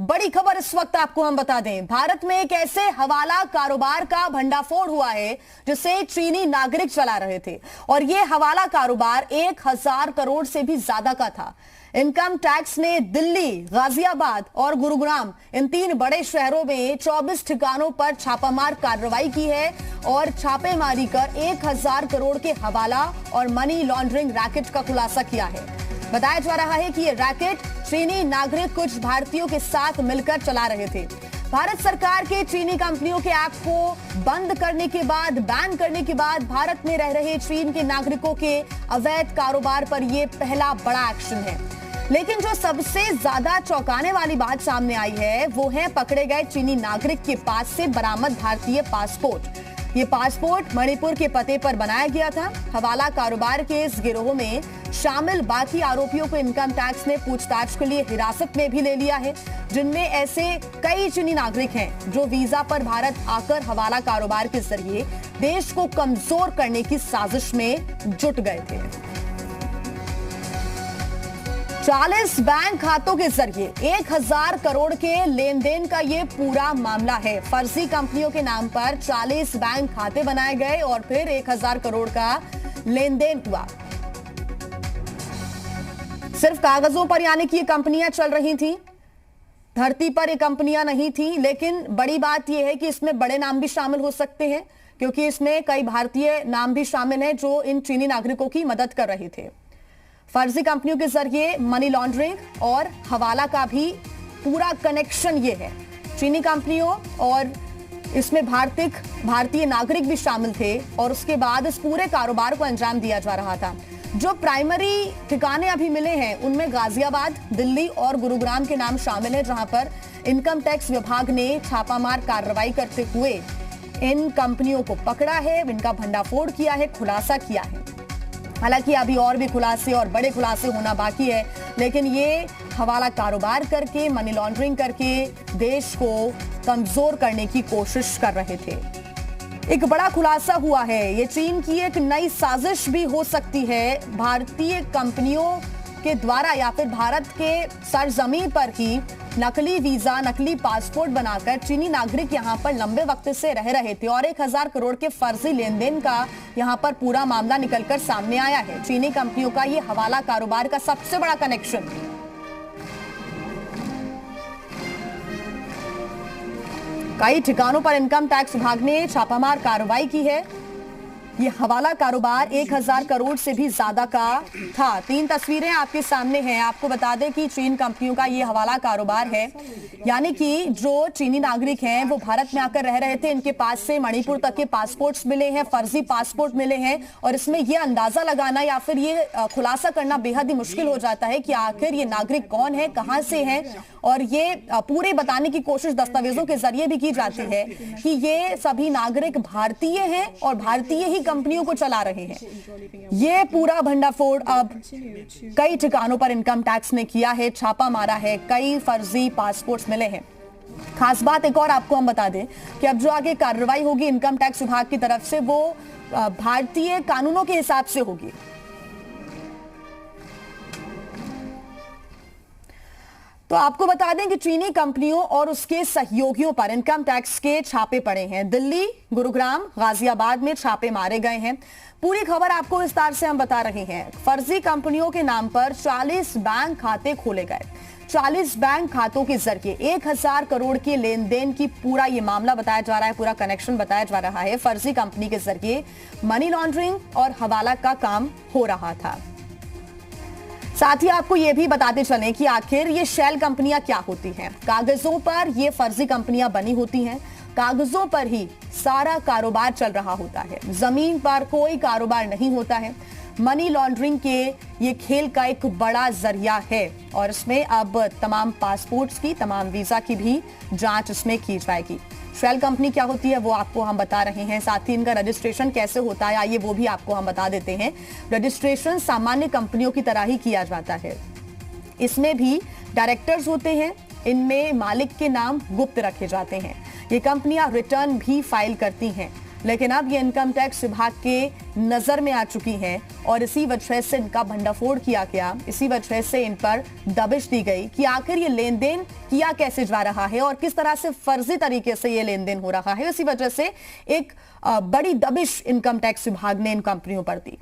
बड़ी खबर इस वक्त आपको हम बता दें, भारत में एक ऐसे हवाला कारोबार का भंडाफोड़ हुआ है जिसे चीनी नागरिक चला रहे थे और यह हवाला कारोबार 1000 करोड़ से भी ज्यादा का था। इनकम टैक्स ने दिल्ली, गाजियाबाद और गुरुग्राम इन 3 बड़े शहरों में 24 ठिकानों पर छापामार कार्रवाई की है और छापेमारी कर 1000 करोड़ के हवाला और मनी लॉन्ड्रिंग रैकेट का खुलासा किया है। बताया जा रहा है कि ये रैकेट चीनी नागरिक कुछ भारतीयों के साथ मिलकर चला रहे थे। भारत सरकार के चीनी कंपनियों के ऐप को बंद करने के बाद, बैन करने के बाद भारत में रह रहे चीन के नागरिकों के अवैध कारोबार पर यह पहला बड़ा एक्शन है। लेकिन जो सबसे ज्यादा चौंकाने वाली बात सामने आई है वो है पकड़े गए चीनी नागरिक के पास से बरामद भारतीय पासपोर्ट। ये पासपोर्ट मणिपुर के पते पर बनाया गया था। हवाला कारोबार के इस गिरोह में शामिल बाकी आरोपियों को इनकम टैक्स ने पूछताछ के लिए हिरासत में भी ले लिया है, जिनमें ऐसे कई चीनी नागरिक हैं जो वीजा पर भारत आकर हवाला कारोबार के जरिए देश को कमजोर करने की साजिश में जुट गए थे। 40 बैंक खातों के जरिए 1000 करोड़ के लेन देन का यह पूरा मामला है। फर्जी कंपनियों के नाम पर 40 बैंक खाते बनाए गए और फिर 1000 करोड़ का लेन देन हुआ। सिर्फ कागजों पर, यानी कि ये कंपनियां चल रही थी, धरती पर ये कंपनियां नहीं थी। लेकिन बड़ी बात यह है कि इसमें बड़े नाम भी शामिल हो सकते हैं, क्योंकि इसमें कई भारतीय नाम भी शामिल हैं जो इन चीनी नागरिकों की मदद कर रहे थे। फर्जी कंपनियों के जरिए मनी लॉन्ड्रिंग और हवाला का भी पूरा कनेक्शन ये है। चीनी कंपनियों और इसमें भारतीय नागरिक भी शामिल थे और उसके बाद इस पूरे कारोबार को अंजाम दिया जा रहा था। जो प्राइमरी ठिकाने अभी मिले हैं उनमें गाजियाबाद, दिल्ली और गुरुग्राम के नाम शामिल हैं, जहां पर इनकम टैक्स विभाग ने छापामार कार्रवाई करते हुए इन कंपनियों को पकड़ा है, इनका भंडाफोड़ किया है, खुलासा किया है। हालांकि अभी और भी खुलासे और बड़े खुलासे होना बाकी है, लेकिन ये हवाला कारोबार करके, मनी लॉन्ड्रिंग करके देश को कमजोर करने की कोशिश कर रहे थे। एक बड़ा खुलासा हुआ है। ये चीन की एक नई साजिश भी हो सकती है। भारतीय कंपनियों के द्वारा या फिर भारत के सरजमीन पर ही नकली वीजा, नकली पासपोर्ट बनाकर चीनी नागरिक यहां पर लंबे वक्त से रह रहे थे और 1000 करोड़ के फर्जी लेन देन का यहां पर पूरा मामला निकलकर सामने आया है। चीनी कंपनियों का ये हवाला कारोबार का सबसे बड़ा कनेक्शन। कई ठिकानों पर इनकम टैक्स विभाग ने छापामार कार्रवाई की है। ये हवाला कारोबार 1000 करोड़ से भी ज्यादा का था। 3 तस्वीरें आपके सामने हैं। आपको बता दें कि चीन कंपनियों का ये हवाला कारोबार है, यानी कि जो चीनी नागरिक हैं वो भारत में आकर रह रहे थे, इनके पास से मणिपुर तक के पासपोर्ट्स मिले हैं, फर्जी पासपोर्ट मिले हैं और इसमें यह अंदाजा लगाना या फिर ये खुलासा करना बेहद ही मुश्किल हो जाता है कि आखिर ये नागरिक कौन है, कहां से है, और ये पूरे बताने की कोशिश दस्तावेजों के जरिए भी की जाती है कि ये सभी नागरिक भारतीय हैं और भारतीय ही कंपनियों को चला रहे हैं। ये पूरा भंडाफोड़ अब कई ठिकानों पर इनकम टैक्स ने किया है, छापा मारा है, कई फर्जी पासपोर्ट्स मिले हैं। खास बात एक और आपको हम बता दें कि अब जो आगे कार्रवाई होगी इनकम टैक्स विभाग की तरफ से वो भारतीय कानूनों के हिसाब से होगी। तो आपको बता दें कि चीनी कंपनियों और उसके सहयोगियों पर इनकम टैक्स के छापे पड़े हैं। दिल्ली, गुरुग्राम, गाजियाबाद में छापे मारे गए हैं। पूरी खबर आपको विस्तार से हम बता रहे हैं। फर्जी कंपनियों के नाम पर 40 बैंक खाते खोले गए। 40 बैंक खातों के जरिए 1000 करोड़ के लेन देन की पूरा ये मामला बताया जा रहा है, पूरा कनेक्शन बताया जा रहा है। फर्जी कंपनी के जरिए मनी लॉन्ड्रिंग और हवाला का काम हो रहा था। साथ ही आपको यह भी बताते चलें कि आखिर ये शेल कंपनियां क्या होती हैं। कागजों पर ये फर्जी कंपनियां बनी होती हैं, कागजों पर ही सारा कारोबार चल रहा होता है, जमीन पर कोई कारोबार नहीं होता है। मनी लॉन्ड्रिंग के ये खेल का एक बड़ा जरिया है और इसमें अब तमाम पासपोर्ट्स की, तमाम वीजा की भी जांच इसमें की जाएगी। शेल कंपनी क्या होती है वो आपको हम बता रहे हैं। साथ ही इनका रजिस्ट्रेशन कैसे होता है आइए वो भी आपको हम बता देते हैं। रजिस्ट्रेशन सामान्य कंपनियों की तरह ही किया जाता है। इसमें भी डायरेक्टर्स होते हैं, इनमें मालिक के नाम गुप्त रखे जाते हैं। ये कंपनियां रिटर्न भी फाइल करती हैं। लेकिन अब ये इनकम टैक्स विभाग के नजर में आ चुकी हैं और इसी वजह से इनका भंडाफोड़ किया गया, इसी वजह से इन पर दबिश दी गई कि आखिर ये लेन देन किया कैसे जा रहा है और किस तरह से फर्जी तरीके से ये लेन देन हो रहा है। इसी वजह से एक बड़ी दबिश इनकम टैक्स विभाग ने इन कंपनियों पर दी।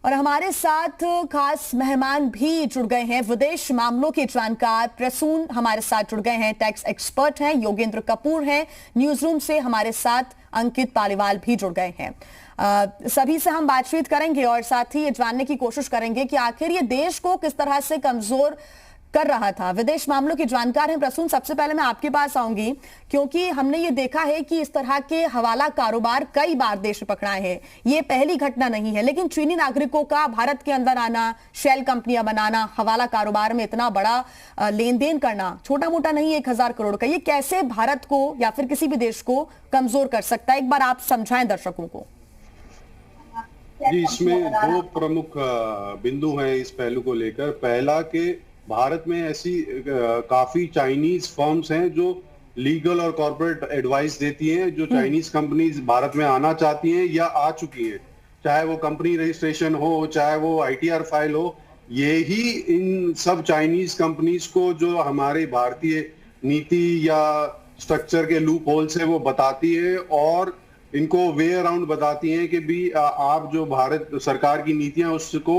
और हमारे साथ खास मेहमान भी जुड़ गए हैं, विदेश मामलों के जानकार प्रसून हमारे साथ जुड़ गए हैं, टैक्स एक्सपर्ट हैं योगेंद्र कपूर हैं, न्यूज रूम से हमारे साथ अंकित पालीवाल भी जुड़ गए हैं। सभी से हम बातचीत करेंगे और साथ ही ये जानने की कोशिश करेंगे कि आखिर ये देश को किस तरह से कमजोर कर रहा था। विदेश मामलों के जानकार हैं प्रसून, सबसे पहले मैं आपके पास आऊंगी क्योंकि हमने ये देखा है कि इस तरह के हवाला कारोबार कई बार देश में पकड़ाए हैं, ये पहली घटना नहीं है। लेकिन चीनी नागरिकों का भारत के अंदर आना, शेल कंपनियां बनाना, हवाला कारोबार में इतना बड़ा लेन देन करना छोटा मोटा नहीं, 1000 करोड़ का, ये कैसे भारत को या फिर किसी भी देश को कमजोर कर सकता है, एक बार आप समझाएं दर्शकों को। जी, इसमें दो प्रमुख बिंदु हैं इस पहलू को लेकर। पहला कि भारत में ऐसी काफी चाइनीज फर्म्स हैं जो लीगल और कॉर्पोरेट एडवाइस देती हैं, जो चाइनीज कंपनीज भारत में आना चाहती हैं या आ चुकी हैं, चाहे वो कंपनी रजिस्ट्रेशन हो, चाहे वो आईटीआर फाइल हो। यही इन सब चाइनीज कंपनीज को जो हमारे भारतीय नीति या स्ट्रक्चर के लूप होल से वो बताती है और इनको वे अराउंड बताती हैं कि भी आप जो भारत सरकार की नीतियां उसको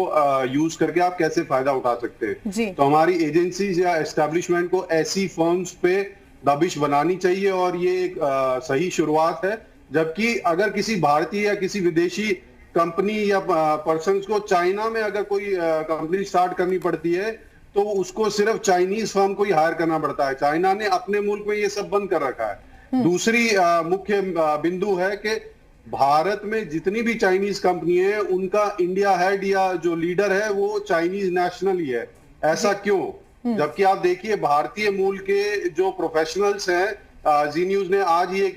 यूज करके आप कैसे फायदा उठा सकते हैं। तो हमारी एजेंसीज या एस्टेब्लिशमेंट को ऐसी फर्म्स पे दबिश बनानी चाहिए और ये एक सही शुरुआत है। जबकि अगर किसी भारतीय या किसी विदेशी कंपनी या पर्सन को चाइना में अगर कोई कंपनी स्टार्ट करनी पड़ती है तो उसको सिर्फ चाइनीज फर्म को ही हायर करना पड़ता है। चाइना ने अपने मुल्क में ये सब बंद कर रखा है। दूसरी मुख्य बिंदु है कि भारत में जितनी भी चाइनीज कंपनी है उनका इंडिया हेड या जो लीडर है वो चाइनीज नेशनल ही है। ऐसा क्यों? जबकि आप देखिए भारतीय मूल के जो प्रोफेशनल्स हैं, जी न्यूज ने आज ही एक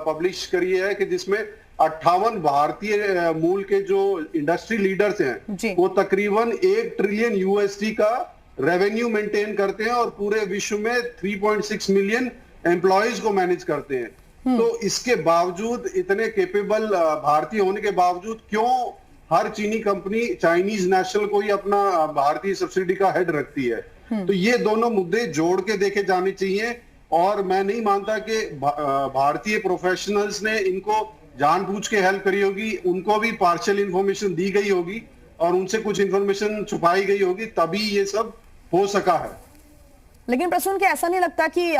पब्लिश करी है कि जिसमें 58 भारतीय मूल के जो इंडस्ट्री लीडर्स हैं वो तकरीबन 1 ट्रिलियन यूएसडी का रेवेन्यू मेंटेन करते हैं और पूरे विश्व में 3.6 मिलियन एम्प्लॉयज को मैनेज करते हैं। तो इसके बावजूद, इतने केपेबल भारतीय होने के बावजूद, क्यों हर चीनी कंपनी चाइनीज नेशनल को ही अपना भारतीय सब्सिडी का हेड रखती है? तो ये दोनों मुद्दे जोड़ के देखे जाने चाहिए और मैं नहीं मानता कि भारतीय प्रोफेशनल्स ने इनको जानबूझ के हेल्प करी होगी। उनको भी पार्शियल इंफॉर्मेशन दी गई होगी और उनसे कुछ इंफॉर्मेशन छुपाई गई होगी, तभी ये सब हो सका है। लेकिन प्रसून के ऐसा नहीं लगता कि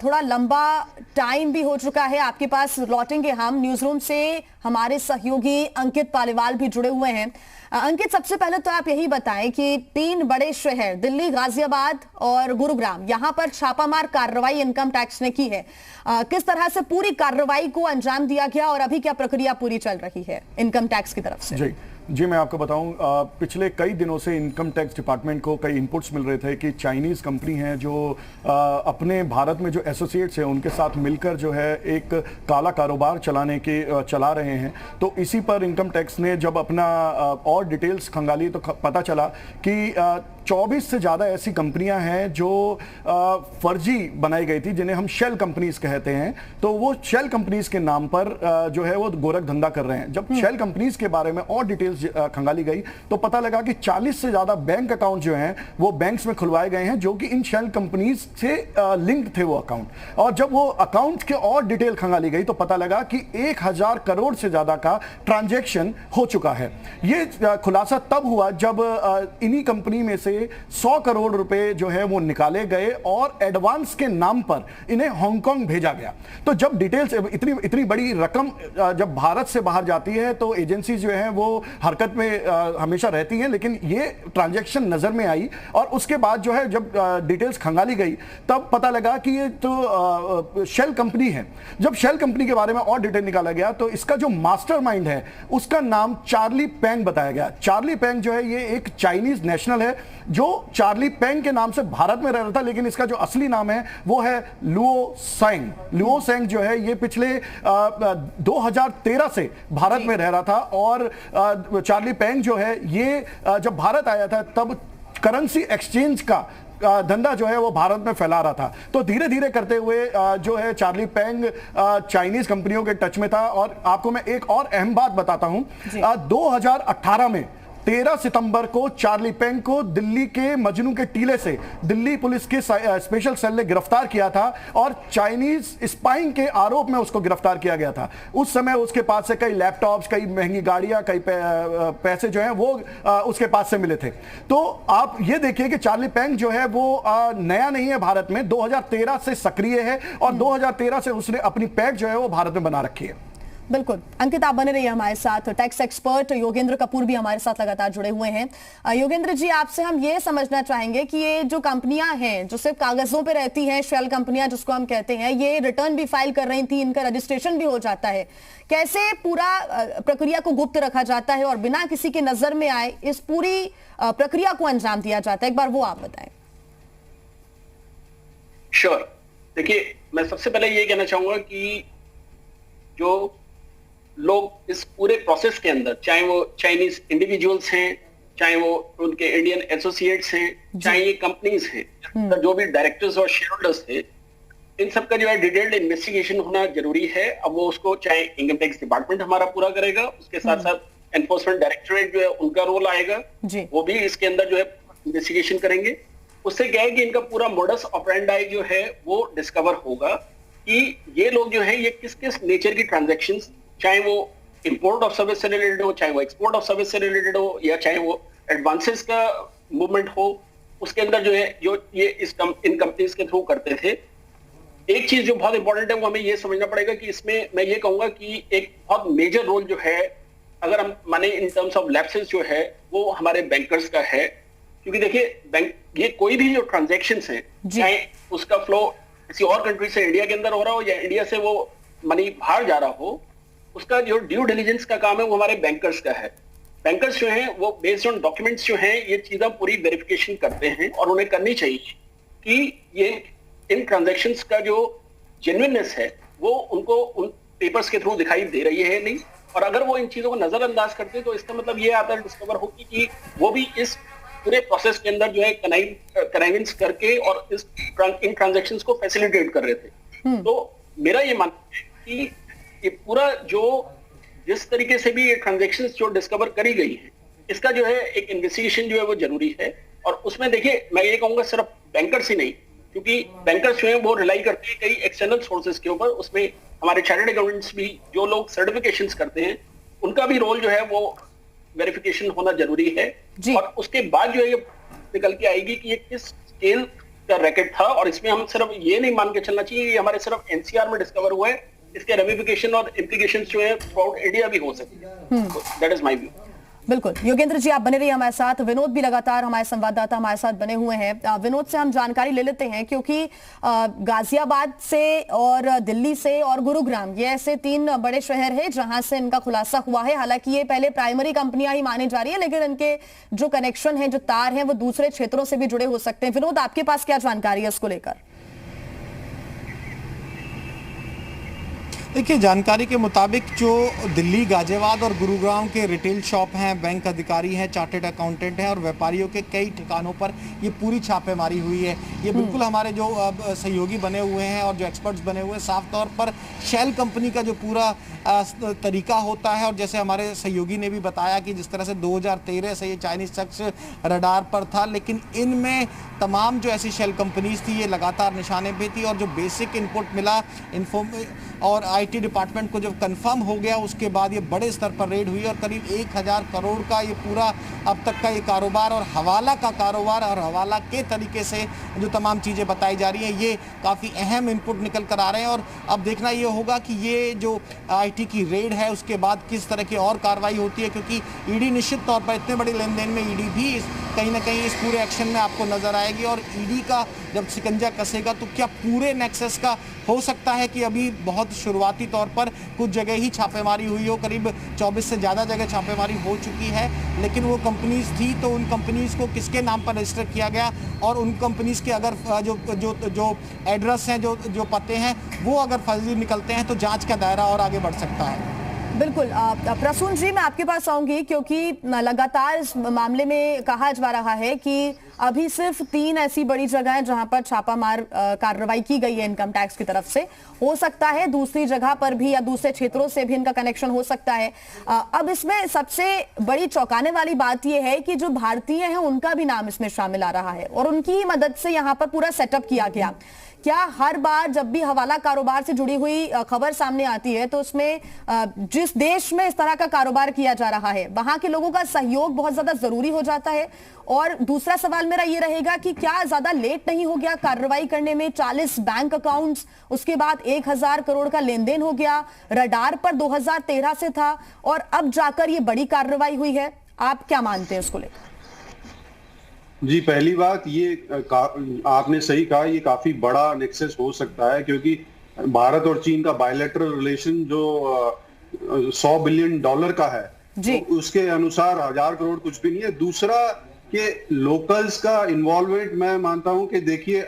थोड़ा लंबा टाइम भी हो चुका है? आपके पास लौटेंगे हम, न्यूज रूम से हमारे सहयोगी अंकित पालीवाल भी जुड़े हुए हैं। अंकित, सबसे पहले तो आप यही बताएं कि 3 बड़े शहर दिल्ली, गाजियाबाद और गुरुग्राम, यहां पर छापामार कार्रवाई इनकम टैक्स ने की है। किस तरह से पूरी कार्रवाई को अंजाम दिया गया और अभी क्या प्रक्रिया पूरी चल रही है इनकम टैक्स की तरफ से? जी, मैं आपको बताऊं, पिछले कई दिनों से इनकम टैक्स डिपार्टमेंट को कई इनपुट्स मिल रहे थे कि चाइनीज कंपनी है जो अपने भारत में जो एसोसिएट्स हैं उनके साथ मिलकर जो है एक काला कारोबार चला रहे हैं। तो इसी पर इनकम टैक्स ने जब अपना और डिटेल्स खंगाली तो पता चला कि 24 से ज़्यादा ऐसी कंपनियां हैं जो फर्जी बनाई गई थी, जिन्हें हम शेल कंपनीज कहते हैं। तो वो शेल कंपनीज के नाम पर जो है वो गोरख धंधा कर रहे हैं। जब शेल कंपनीज के बारे में और डिटेल्स खंगाली गई तो पता लगा कि 40 से ज़्यादा बैंक अकाउंट जो हैं वो बैंक्स में खुलवाए गए हैं जो कि इन शेल कंपनीज से लिंक्ड थे वो अकाउंट। और जब वो अकाउंट के और डिटेल खंगाली गई तो पता लगा कि 1000 करोड़ से ज़्यादा का ट्रांजैक्शन हो चुका है। ये खुलासा तब हुआ जब इन्हीं कंपनी में से 100 करोड़ रुपए जो है वो निकाले गए और एडवांस के नाम पर इन्हें हांगकांग भेजा गया। तो जब डिटेल्स, इतनी बड़ी रकम जब भारत से बाहर जाती है तो एजेंसी जो है वो हरकत में हमेशा रहती हैं, लेकिन ये ट्रांजैक्शन नजर में आई और उसके बाद जो है जब डिटेल्स खंगाली गई तब पता लगा कि ये तो शेल कंपनी है। जब शेल कंपनी के बारे में और डिटेल निकाला गया तो इसका जो मास्टरमाइंड है उसका नाम चार्ली पेंग बताया गया। चार्ली पेंग जो है ये एक चाइनीज नेशनल है जो चार्ली पेंग के नाम से भारत में रह रहा था, लेकिन इसका जो असली नाम है वो है लुओ सेंग। लुओ सेंग जो है ये पिछले 2013 से भारत में रह रहा था और चार्ली पेंग जो है ये जब भारत आया था तब करेंसी एक्सचेंज का धंधा जो है वो भारत में फैला रहा था। तो धीरे धीरे करते हुए जो है चार्ली पेंग चाइनीज कंपनियों के टच में था। और आपको मैं एक और अहम बात बताता हूं, 2018 में 13 सितंबर को चार्ली पेंग को दिल्ली के मजनू के टीले से दिल्ली पुलिस के स्पेशल सेल ने गिरफ्तार किया था और चाइनीज स्पाइंग के आरोप में उसको गिरफ्तार किया गया था। उस समय उसके पास से कई लैपटॉप्स, कई महंगी गाड़ियां, कई पैसे जो हैं वो उसके पास से मिले थे। तो आप ये देखिए कि चार्ली पेंग जो है वो नया नहीं है भारत में, 2013 से सक्रिय है और 2013 से उसने अपनी पैक जो है वो भारत में बना रखी है। बिल्कुल अंकित, आप बने रहिए हमारे साथ। टैक्स एक्सपर्ट योगेंद्र कपूर भी हमारे साथ लगातार जुड़े हुए हैं। योगेंद्र जी, आपसे हम ये समझना चाहेंगे कि ये जो कंपनियां हैं जो सिर्फ कागजों पे रहती हैं, शेल कंपनियां जिसको हम कहते हैं, ये रिटर्न भी फाइल कर रही थी, इनका रजिस्ट्रेशन भी हो जाता है, कैसे पूरा प्रक्रिया को गुप्त रखा जाता है और बिना किसी के नजर में आए इस पूरी प्रक्रिया को अंजाम दिया जाता है, एक बार वो आप बताएं। श्योर। देखिए, मैं सबसे पहले ये कहना चाहूंगा कि जो लोग इस पूरे प्रोसेस के अंदर, चाहे वो चाइनीज इंडिविजुअल्स हैं, चाहे वो उनके इंडियन एसोसिएट्स हैं, चाहे ये कंपनीज हैं, जो भी डायरेक्टर्स और शेयर होल्डर्स थे, इन सबका जो है डिटेल्ड इन्वेस्टिगेशन होना जरूरी है। अब वो उसको चाहे इनकम टैक्स डिपार्टमेंट हमारा पूरा करेगा, उसके साथ साथ एनफोर्समेंट डायरेक्टोरेट जो है उनका रोल आएगा, वो भी इसके अंदर जो है इन्वेस्टिगेशन करेंगे। उससे क्या है कि इनका पूरा मोडस ऑपरेंडाई जो है वो डिस्कवर होगा कि ये लोग जो है ये किस किस नेचर की ट्रांजैक्शंस, चाहे वो इंपोर्ट ऑफ सर्विस से रिलेटेड हो, चाहे वो एक्सपोर्ट ऑफ सर्विस से रिलेटेड हो, या चाहे वो एडवांसेस का मूवमेंट हो, उसके अंदर जो है जो ये इन कंपनीज के थ्रू करते थे। एक चीज जो बहुत इंपॉर्टेंट है वो हमें ये समझना पड़ेगा कि इसमें मैं ये कहूंगा कि एक बहुत मेजर रोल जो है, अगर हम माने इन टर्म्स ऑफ लैप्सेस जो है, वो हमारे बैंकर्स का है। क्योंकि देखिए, बैंक ये कोई भी जो ट्रांजेक्शन्स हैं, चाहे उसका फ्लो किसी और कंट्री से इंडिया के अंदर हो रहा हो या इंडिया से वो मनी बाहर जा रहा हो, उसका जो ड्यू डिलिजेंस का काम है वो हमारे बैंकर्स का है। बैंकर्स जो हैं वो बेस्ड ऑन डॉक्यूमेंट्स जो हैं ये चीजें पूरी वेरिफिकेशन करते हैं और उन्हें करनी चाहिए कि ये इन ट्रांजैक्शंस का जो जेन्युइननेस है वो उनको उन पेपर्स के थ्रू दिखाई दे रही है नहीं। और अगर वो इन चीजों को नजरअंदाज करते हैं तो इसका मतलब ये आता है, डिस्कवर होगी कि वो भी इस पूरे प्रोसेस के अंदर जो है कनाइवेंस करके और इन ट्रांजैक्शंस को फैसिलिटेट कर रहे थे। तो मेरा ये मानना है कि ये पूरा जो जिस तरीके से भी ये ट्रांजैक्शंस जो डिस्कवर करी गई है, इसका जो है एक इन्वेस्टिगेशन जो है वो जरूरी है। और उसमें देखिए, मैं ये कहूंगा सिर्फ बैंकर्स ही नहीं, क्योंकि बैंकर्स जो है वो रिलाई करते हैं कई एक्सटर्नल सोर्सेज के ऊपर। उसमें हमारे चार्टर्ड अकाउंटेंट्स भी, जो लोग सर्टिफिकेशंस करते हैं, उनका भी रोल जो है वो वेरिफिकेशन होना जरूरी है। और उसके बाद जो है ये निकल के आएगी कि ये किस स्केल का रैकेट था। और इसमें हम सिर्फ ये नहीं मान के चलना चाहिए कि हमारे सिर्फ एनसीआर में डिस्कवर हुआ है, इसके रेमिफिकेशन और इम्प्लीकेशंस जो है थ्रूआउट इंडिया भी हो सकती है। That is my view. बिल्कुल योगेंद्र जी, आप बने रहिए हमारे साथ। विनोद भी लगातार हमारे संवाददाता हमारे साथ बने हुए हैं। विनोद से हम जानकारी ले लेते हैं, क्योंकि गाजियाबाद से और दिल्ली से और गुरुग्राम, ये ऐसे 3 बड़े शहर हैं जहां से इनका खुलासा हुआ है। हालांकि ये पहले प्राइमरी कंपनियां ही मानी जा रही है, लेकिन इनके जो कनेक्शन है, जो तार हैं, वो दूसरे क्षेत्रों से भी जुड़े हो सकते हैं। विनोद, आपके पास क्या जानकारी है इसको लेकर? देखिए, जानकारी के मुताबिक जो दिल्ली, गाजियाबाद और गुरुग्राम के रिटेल शॉप हैं, बैंक अधिकारी हैं, चार्टर्ड अकाउंटेंट हैं और व्यापारियों के कई ठिकानों पर ये पूरी छापेमारी हुई है। ये बिल्कुल हमारे जो सहयोगी बने हुए हैं और जो एक्सपर्ट्स बने हुए हैं, साफ तौर पर शेल कंपनी का जो पूरा तरीका होता है। और जैसे हमारे सहयोगी ने भी बताया कि जिस तरह से 2013 से ये चाइनीज शख्स रडार पर था, लेकिन इनमें तमाम जो ऐसी शेल कंपनीज थी ये लगातार निशाने पे थी। और जो बेसिक इनपुट मिला और आईटी डिपार्टमेंट को जब कंफर्म हो गया, उसके बाद ये बड़े स्तर पर रेड हुई और करीब 1000 करोड़ का ये पूरा अब तक का ये कारोबार और हवाला का कारोबार और हवाला के तरीके से जो तमाम चीज़ें बताई जा रही हैं, ये काफ़ी अहम इनपुट निकल कर आ रहे हैं। और अब देखना ये होगा कि ये जो आईटी की रेड है उसके बाद किस तरह की और कार्रवाई होती है, क्योंकि ईडी निश्चित तौर पर इतने बड़े लेन देन में ईडी भी कहीं ना कहीं इस पूरे एक्शन में आपको नजर आएगी। और ईडी का जब शिकंजा कसेगा तो क्या पूरे नेक्सस का हो सकता है कि अभी बहुत शुरुआती तौर पर कुछ जगह ही छापेमारी हुई हो, करीब 24 से ज़्यादा जगह छापेमारी हो चुकी है, लेकिन वो कंपनीज थी तो उन कंपनीज को किसके नाम पर रजिस्टर किया गया और उन कंपनीज के अगर जो एड्रेस हैं, जो पते हैं, वो अगर फर्जी निकलते हैं तो जांच का दायरा और आगे बढ़ सकता है। बिल्कुल। प्रसून जी, मैं आपके पास आऊंगी, क्योंकि लगातार इस मामले में कहा जा रहा है कि अभी सिर्फ 3 ऐसी बड़ी जगह है जहां पर छापामार कार्रवाई की गई है इनकम टैक्स की तरफ से। हो सकता है दूसरी जगह पर भी या दूसरे क्षेत्रों से भी इनका कनेक्शन हो सकता है। अब इसमें सबसे बड़ी चौंकाने वाली बात यह है कि जो भारतीय हैं उनका भी नाम इसमें शामिल आ रहा है और उनकी ही मदद से यहां पर पूरा सेटअप किया गया। क्या हर बार जब भी हवाला कारोबार से जुड़ी हुई खबर सामने आती है तो उसमें जिस देश में इस तरह का कारोबार किया जा रहा है वहां के लोगों का सहयोग बहुत ज्यादा जरूरी हो जाता है? और दूसरा सवाल मेरा ये रहेगा कि क्या ज्यादा लेट नहीं हो गया कार्रवाई करने में? 40 बैंक अकाउंट्स, उसके बाद 1000 करोड़ का लेन देन हो गया, रडार पर 2013 से था और अब जाकर ये बड़ी कार्रवाई हुई है। आप क्या मानते हैं उसको लेकर? जी, पहली बात ये आपने सही कहा, ये काफी बड़ा नेक्सस हो सकता है क्योंकि भारत और चीन का बायलैटरल रिलेशन जो $100 बिलियन का है, तो उसके अनुसार 1000 करोड़ कुछ भी नहीं है। दूसरा कि लोकल्स का इन्वॉल्वमेंट, मैं मानता हूं कि देखिए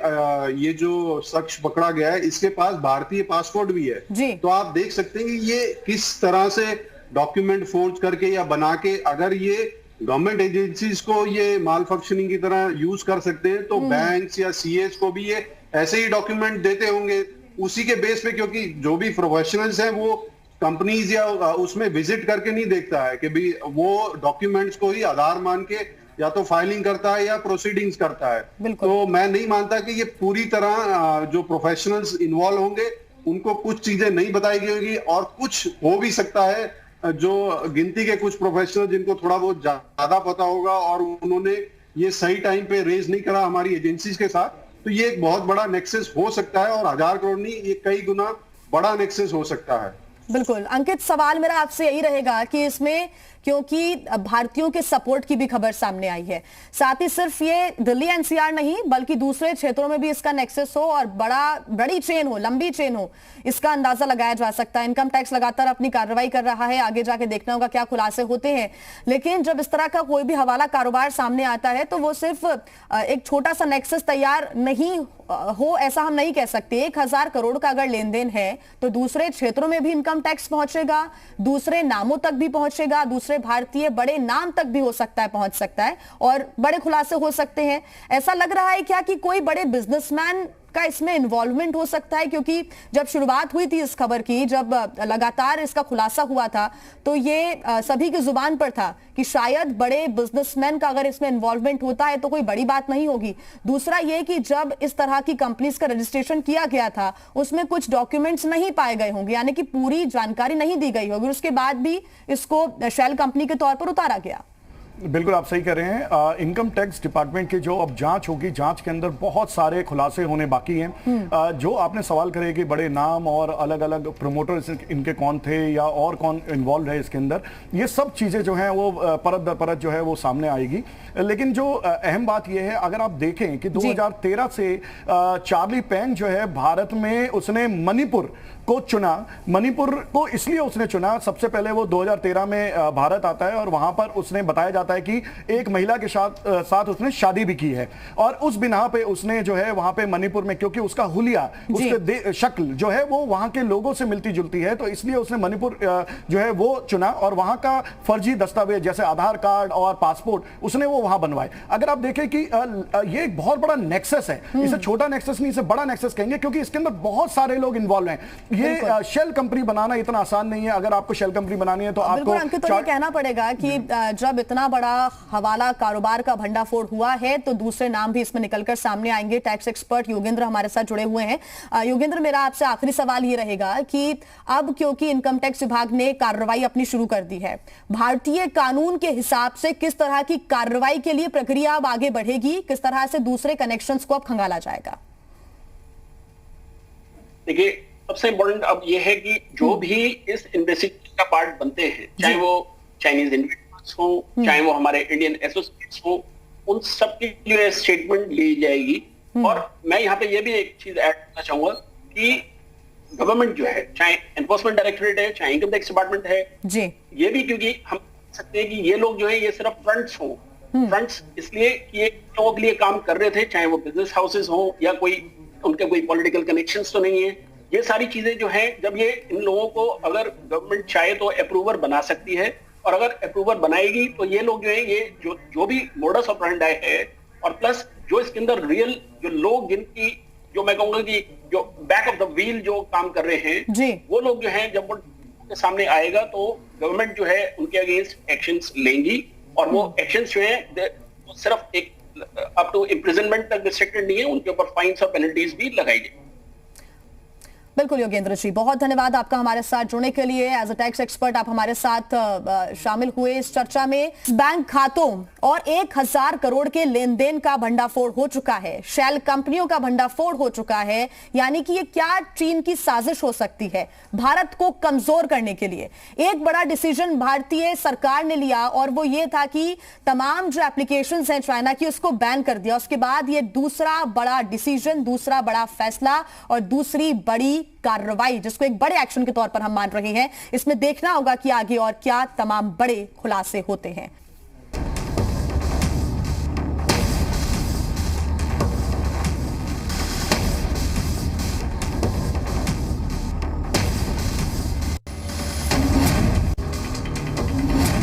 ये जो शख्स पकड़ा गया है इसके पास भारतीय पासपोर्ट भी है, तो आप देख सकते हैं कि ये किस तरह से डॉक्यूमेंट फोर्ज करके या बना के अगर ये गवर्नमेंट एजेंसीज को ये माल फंक्शनिंग की तरह यूज कर सकते हैं तो बैंक्स या सीएस को भी ये ऐसे ही डॉक्यूमेंट देते होंगे उसी के बेस पे, क्योंकि जो भी प्रोफेशनल्स हैं वो कंपनीज या उसमें विजिट करके नहीं देखता है कि भी वो डॉक्यूमेंट्स को ही आधार मान के या तो फाइलिंग करता है या प्रोसीडिंग्स करता है। तो मैं नहीं मानता कि ये पूरी तरह जो प्रोफेशनल्स इन्वॉल्व होंगे उनको कुछ चीजें नहीं बताई गई होगी और कुछ हो भी सकता है जो गिनती के कुछ प्रोफेशनल जिनको थोड़ा बहुत ज्यादा पता होगा और उन्होंने ये सही टाइम पे रेज नहीं करा हमारी एजेंसीज के साथ, तो ये एक बहुत बड़ा नेक्सस हो सकता है और 1000 करोड़ नहीं, ये कई गुना बड़ा नेक्सस हो सकता है। बिल्कुल अंकित, सवाल मेरा आपसे यही रहेगा कि इसमें क्योंकि भारतीयों के सपोर्ट की भी खबर सामने आई है, साथ ही सिर्फ ये दिल्ली एनसीआर नहीं बल्कि दूसरे क्षेत्रों में भी इसका नेक्सस हो और बड़ी चेन हो, लंबी चेन हो, इसका अंदाजा लगाया जा सकता है। इनकम टैक्स लगातार अपनी कार्रवाई कर रहा है, आगे जाके देखना होगा क्या खुलासे होते हैं। लेकिन जब इस तरह का कोई भी हवाला कारोबार सामने आता है तो वो सिर्फ एक छोटा सा नेक्सस तैयार नहीं हो ऐसा हम नहीं कह सकते। 1000 करोड़ का अगर लेन देन है तो दूसरे क्षेत्रों में भी इनकम टैक्स पहुंचेगा, दूसरे नामों तक भी पहुंचेगा, दूसरे भारतीय बड़े नाम तक भी हो सकता है, पहुंच सकता है और बड़े खुलासे हो सकते हैं। ऐसा लग रहा है क्या कि कोई बड़े बिजनेसमैन का इसमें इन्वॉल्वमेंट हो सकता है? क्योंकि जब शुरुआत हुई थी इस खबर की, जब लगातार इसका खुलासा हुआ था तो ये सभी की जुबान पर था कि शायद बड़े बिजनेसमैन का अगर इसमें इन्वॉल्वमेंट होता है तो कोई बड़ी बात नहीं होगी। दूसरा ये कि जब इस तरह की कंपनीज का रजिस्ट्रेशन किया गया था उसमें कुछ डॉक्यूमेंट्स नहीं पाए गए होंगे, यानी कि पूरी जानकारी नहीं दी गई होगी, उसके बाद भी इसको शेल कंपनी के तौर पर उतारा गया। बिल्कुल आप सही कह रहे हैं। इनकम टैक्स डिपार्टमेंट की जो अब जांच होगी, जांच के अंदर बहुत सारे खुलासे होने बाकी हैं। जो आपने सवाल करे कि बड़े नाम और अलग अलग प्रोमोटर्स इनके कौन थे या और कौन इन्वॉल्व है इसके अंदर, ये सब चीजें जो हैं वो परत दर परत जो है वो सामने आएगी। लेकिन जो अहम बात यह है, अगर आप देखें कि 2013 से चार्ली पेंग जो है भारत में उसने मणिपुर को चुना। मणिपुर को इसलिए उसने चुना, सबसे पहले वो 2013 में भारत आता है और वहां पर उसने बताया जाता है कि एक महिला के साथ उसने शादी भी की है और उस बिना पे उसने जो है वहां पे मणिपुर में, क्योंकि उसका हुलिया, उसके शक्ल जो है वो वहां के लोगों से मिलती जुलती है, तो इसलिए उसने मणिपुर जो है वो चुना और वहां का फर्जी दस्तावेज जैसे आधार कार्ड और पासपोर्ट उसने वो वहां बनवाए। अगर आप देखें कि ये एक बहुत बड़ा नेक्सस है, इसे छोटा नेक्सस नहीं, इसे बड़ा नेक्सस कहेंगे क्योंकि इसके अंदर बहुत सारे लोग इन्वॉल्व हैं। ये शेल कंपनी बनाना इतना आसान नहीं है। अगर आपको शेल कंपनी बनानी है तो आपको अंकित तो ये कहना पड़ेगा कि जब इतना बड़ा हवाला कारोबार का भंडाफोड़ हुआ है तो दूसरे नाम भी इसमें निकलकर सामने आएंगे। टैक्स एक्सपर्ट योगेंद्र हमारे साथ जुड़े हुए हैं। योगेंद्र, मेरा आपसे आखिरी सवाल ये रहेगा कि अब क्योंकि इनकम टैक्स विभाग ने कार्रवाई अपनी शुरू कर दी है, भारतीय कानून के हिसाब से किस तरह की कार्रवाई के लिए प्रक्रिया अब आगे बढ़ेगी, किस तरह से दूसरे कनेक्शंस को अब खंगाला जाएगा? देखिए, सबसे इंपॉर्टेंट अब यह है कि जो भी इस इन्वेस्टिगेशन का पार्ट बनते हैं, चाहे वो चाइनीज इंडिविजुअल्स हो, चाहे वो हमारे इंडियन एसोसिएट्स हो, उन सब की जो स्टेटमेंट ली जाएगी। और मैं यहाँ पे ये भी एक चीज ऐड करना चाहूंगा कि गवर्नमेंट जो है, चाहे एनफोर्समेंट डायरेक्टरेट है, चाहे इनकम टैक्स डिपार्टमेंट है जी, ये भी, क्योंकि हम सकते हैं कि ये लोग जो है ये सिर्फ फ्रंट्स हो, फ्रंट्स इसलिए कि ये लोगों के लिए काम कर रहे थे, चाहे वो बिजनेस हाउसेस हो या कोई उनके कोई पॉलिटिकल कनेक्शंस तो नहीं है। ये सारी चीजें जो हैं, जब ये इन लोगों को अगर गवर्नमेंट चाहे तो अप्रूवर बना सकती है और अगर अप्रूवर बनाएगी तो ये लोग जो है ये जो भी मोडस ऑपरेंडी है और प्लस जो इसके अंदर रियल जो लोग जिनकी जो मैं कहूंगा कि जो बैक ऑफ द व्हील जो काम कर रहे हैं जी, वो लोग जो हैं जब वो के सामने आएगा तो गवर्नमेंट जो है उनके अगेंस्ट एक्शंस लेंगी और वो एक्शंस जो है सिर्फ एक अप टू इम्प्रिजनमेंट तक रिस्ट्रिक्टेड नहीं है, उनके ऊपर फाइन्स और पेनल्टीज भी लगाई गई। बिल्कुल योगेंद्र जी, बहुत धन्यवाद आपका हमारे साथ जुड़ने के लिए। एज अ टैक्स एक्सपर्ट आप हमारे साथ शामिल हुए इस चर्चा में। बैंक खातों और 1000 करोड़ के लेन देन का भंडाफोड़ हो चुका है, शेल कंपनियों का भंडाफोड़ हो चुका है। यानी कि ये क्या चीन की साजिश हो सकती है भारत को कमजोर करने के लिए। एक बड़ा डिसीजन भारतीय सरकार ने लिया और वो ये था कि तमाम जो एप्लीकेशंस हैं चाइना की उसको बैन कर दिया। उसके बाद ये दूसरा बड़ा डिसीजन, दूसरा बड़ा फैसला और दूसरी बड़ी कार्रवाई जिसको एक बड़े एक्शन के तौर पर हम मान रहे हैं। इसमें देखना होगा कि आगे और क्या तमाम बड़े खुलासे होते हैं।